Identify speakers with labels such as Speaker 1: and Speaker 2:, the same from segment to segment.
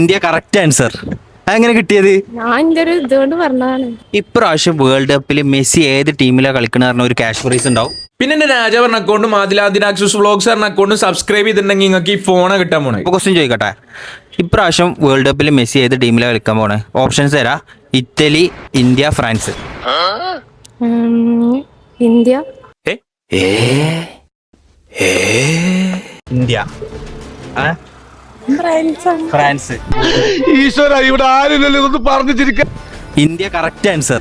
Speaker 1: India correct answer. അതെങ്ങനെ കിട്ടിയത്?
Speaker 2: ഞാൻ എന്റെ ഒരു ഇതുകൊണ്ട് പറഞ്ഞതാണ്.
Speaker 1: ഇപ്രാവശ്യം വേൾഡ് കപ്പിൽ മെസ്സി ഏത് ടീമിലാണ് കളിക്കണ പറഞ്ഞ ഒരു ക്യാഷ് പ്രൈസ് ഉണ്ടാവും.
Speaker 3: പിന്നെ എന്റെ രാജാ പറഞ്ഞ അക്കൗണ്ടും ആദിലാദിനാക്സസ് വ്ളോഗ്സ് പറഞ്ഞ അക്കൗണ്ടും സബ്സ്ക്രൈബ് ചെയ്തിട്ടുണ്ടെങ്കിൽ നിങ്ങൾക്ക് ഈ ഫോണ് കിട്ടാൻ പോണേ.
Speaker 1: അപ്പോൾ ക്വസ്റ്റ്യൻ ചോദിക്കട്ടെ, ഇപ്രാവശ്യം വേൾഡ് കപ്പിൽ മെസ്സി ഏത് ടീമിലാണ് കളിക്കാൻ പോണേ? ഓപ്ഷൻസ് തരാം: Italy, India, France.
Speaker 2: India.
Speaker 1: India. France.
Speaker 4: ഈശ്വര, ഇവിടെ ആരില്ലല്ലോ ഇതൊന്ന് പറഞ്ഞു ചിരിക്കാൻ.
Speaker 1: India correct answer.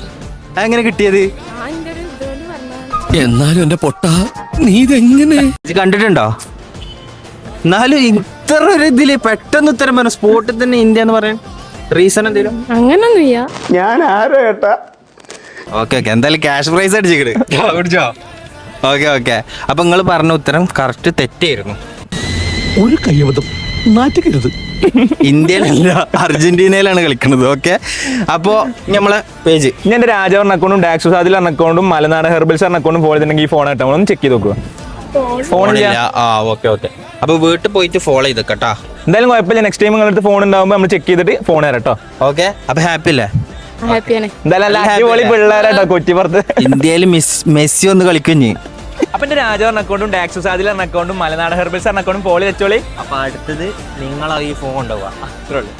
Speaker 1: അതെങ്ങനെ കിട്ടിയത്?
Speaker 2: ഞാൻ എന്റെ ഒരു ഇതുകൊണ്ട് പറഞ്ഞതാണ്.
Speaker 4: എന്നാലും എന്റെ പൊട്ട, നീ ഇതെങ്ങനെ
Speaker 1: ഇത് കണ്ടിട്ടുണ്ടോ? എന്നാലും ഇത്ര ഒരു ഇതില് പെട്ടെന്ന് ഉത്തരം പറഞ്ഞു, സ്പോട്ടിൽ തന്നെ ഇന്ത്യ എന്ന് പറയാൻ റീസൺ എന്തെങ്കിലും?
Speaker 2: അങ്ങനൊന്നുമില്ല.
Speaker 4: ഞാൻ ആരോ ഏട്ടാ.
Speaker 1: ഓക്കെ ഓക്കെ, എന്തായാലും ക്യാഷ് പ്രൈസ് അടിച്ചിട്ടോ. ഓക്കെ ഓക്കെ, അപ്പൊ നിങ്ങൾ പറഞ്ഞ ഉത്തരം കറക്റ്റ് തെറ്റായിരുന്നു.
Speaker 4: ഒരു കയ്യബദ്ധം നാറ്റിക്കരുത്.
Speaker 1: ഇന്ത്യയിലല്ല, അർജന്റീനയിലാണ് കളിക്കുന്നത്. ഓക്കെ, അപ്പോ നമ്മളെ പേജ്
Speaker 3: ഞാൻ എന്റെ രാജാ പറഞ്ഞ അക്കൗണ്ടും ഡാക്സസ് ആദിൽ പറഞ്ഞ അക്കൗണ്ടും മലനാട് ഹെർബൽസ് പറഞ്ഞ അക്കൗണ്ടും പോലെ തന്നെ ഈ ഫോൺ ആയിട്ടാണ് ഒന്ന് ചെക്ക് ചെയ്ത് നോക്കുക. ഫോണില്ല.
Speaker 1: ആ ഓക്കെ ഓക്കെ, അപ്പൊ വീട്ടിൽ പോയിട്ട് ഫോളോ ചെയ്ത് കേട്ടാ.
Speaker 3: എന്തായാലും കുഴപ്പമില്ല, നെക്സ്റ്റ് ടൈം നിങ്ങളുടെ ഫോൺ ഉണ്ടാവുമ്പോൾ നമ്മൾ ചെക്ക് ചെയ്തിട്ട് ഫോൺ തരാം കേട്ടോ.
Speaker 1: ഓക്കെ, അപ്പൊ ഹാപ്പി അല്ലേ?
Speaker 2: ഹാപ്പിയാണ്.
Speaker 3: എന്തായാലും നല്ല അടിപൊളി പിള്ളേരാട്ടോ കൊച്ചിപ്പുറത്ത്.
Speaker 1: ഇന്ത്യയിൽ മെസ്സി ഒന്ന് കളിക്കുന്നേ.
Speaker 3: അപ്പൊ എന്റെ രാജാ പറഞ്ഞ അക്കൗണ്ടും ഡാക്സസ് ആദിൽ പറഞ്ഞ അക്കൗണ്ടും മലനാട് ഹെർബൽസ് പറഞ്ഞ അക്കൗണ്ടും ഫോളോ വെച്ചോളി.
Speaker 1: അപ്പൊ അടുത്തത് നിങ്ങളെ ഈ ഫോൺ ഉണ്ടാവുക.
Speaker 3: അത്രേ ഉള്ളൂ.